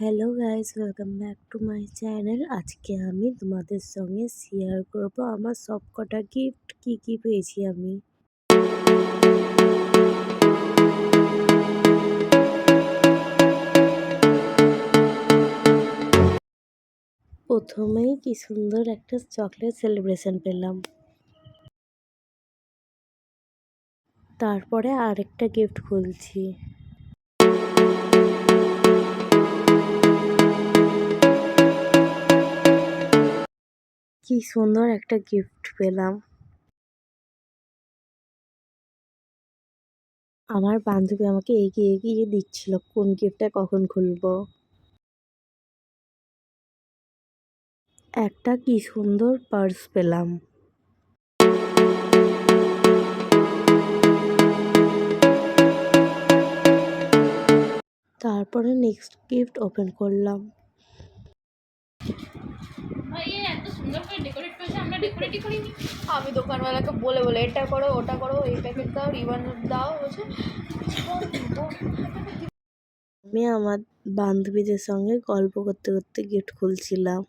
Hello guys, welcome back to my channel. আজকে আমি তোমাদের সঙ্গে শেয়ার করব আমার সবকটা গিফট কি কি পেয়েছি আমি। প্রথমেই কি সুন্দর একটা চকলেট সেলিব্রেশন পেলাম, তারপরে আরেকটা গিফট খুলছি। কি সুন্দর একটা গিফট পেলাম। আমার বান্ধবী আমাকে এগিয়ে এগিয়ে দিচ্ছিল কোন গিফটটা কখন খুলবো। একটা কি সুন্দর পার্স পেলাম। তারপরে নেক্সট গিফট ওপেন করলাম। আমি দোকানওয়ালাকে বলে বলে এটা করো ওটা করো, এই প্যাকেট দাও, রিবন দাও, বলছে আমি আমার বান্ধবীদের সঙ্গে গল্প করতে করতে গিফট খুলছিলাম।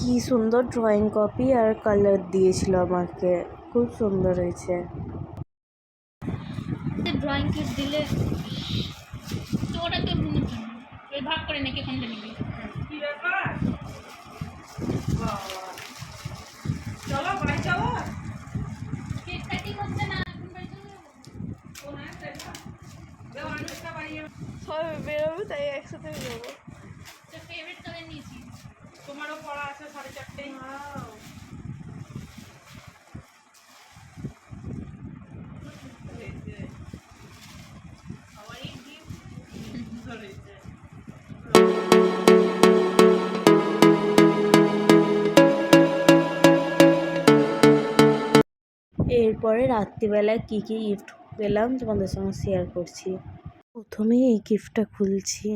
কি সুন্দর ড্রয়িং কপি আর কালার দিয়েছিল আমাকে, খুব সুন্দর হয়েছে। ড্রয়িং কিট দিলে তো ওটা তো ওই ভাগ করে নাকি কোনটা নিবি, কি ব্যাপার? চলো বাড়ি চলো, কেক কাটিং হচ্ছে না, এখন বাড়ি চলো। ও হ্যাঁ দেও আনুষকা বাড়ি সবাই বেরোবে, তাই একসাথে যাবো। তো ফেভারিট কালার নিয়েছি, তোমারও পড়া আছে 4:30। এরপরে রাত্রিবেলায় কি কি গিফট পেলাম তোমাদের সঙ্গে শেয়ার করছি। প্রথমে এই গিফটটা খুলছি,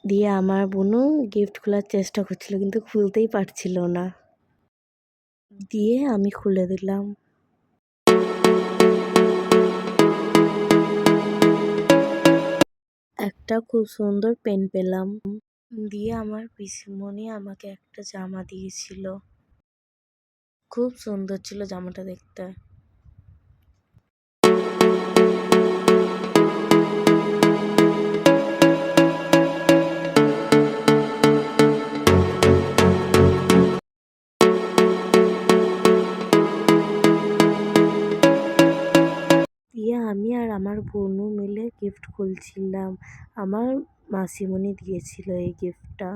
দিয়ে আমার বোনও গিফট খোলার চেষ্টা করছিল কিন্তু খুলতেই পারছিল না, দিয়ে আমি খুলে দিলাম। একটা খুব সুন্দর পেন পেলাম, দিয়ে আমার পিসিমণি আমাকে একটা জামা দিয়েছিল, খুব সুন্দর ছিল জামাটা দেখতে। দিয়ে আমি আর আমার বোনও মিলে গিফট খুলছিলাম। আমার মাসিমণি দিয়েছিল এই গিফটটা।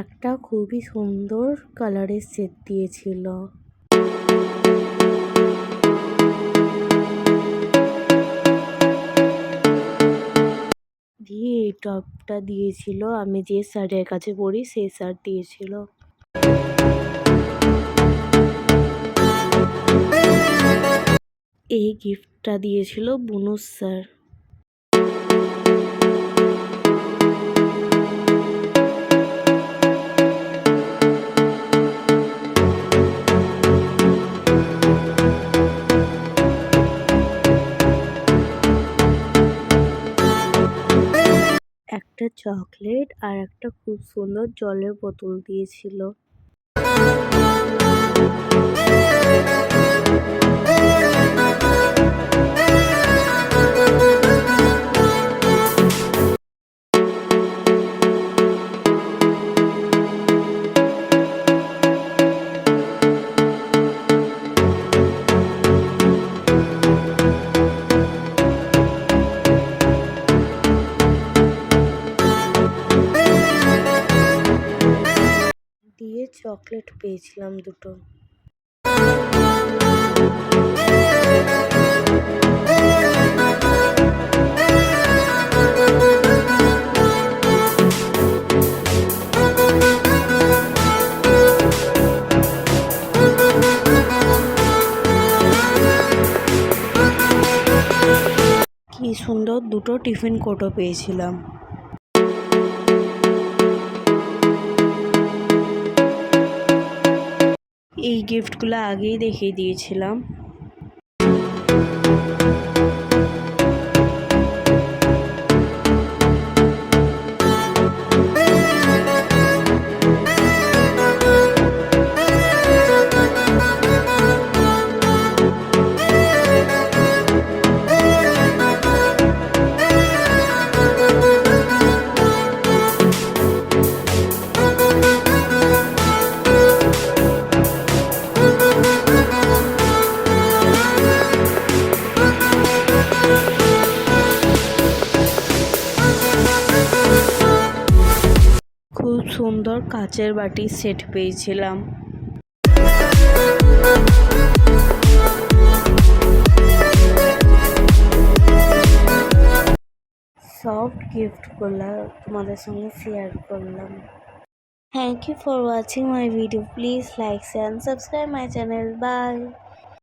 একটা খুবই সুন্দর কালারের সেট দিয়েছিল। দিয়ে এই টপটা দিয়েছিল, আমি যে শার্টের কাছে পরি সেই শার্ট দিয়েছিল। এই গিফটটা দিয়েছিল বুনুস স্যার। একটা চকলেট আর একটা খুব সুন্দর জলের বোতল দিয়েছিল। সেট পেয়েছিলাম দুটো। কি সুন্দর দুটো টিফিন কোটও পেয়েছিলাম। এই গিফটগুলো আগেই দেখিয়ে দিয়েছিলাম। খুব সুন্দর কাচের বাটির সেট পেয়েছিলাম। সফট গিফটগুলো তোমাদের সঙ্গে শেয়ার করলাম। Thank you for watching my video. Please like, share and subscribe my channel. Bye.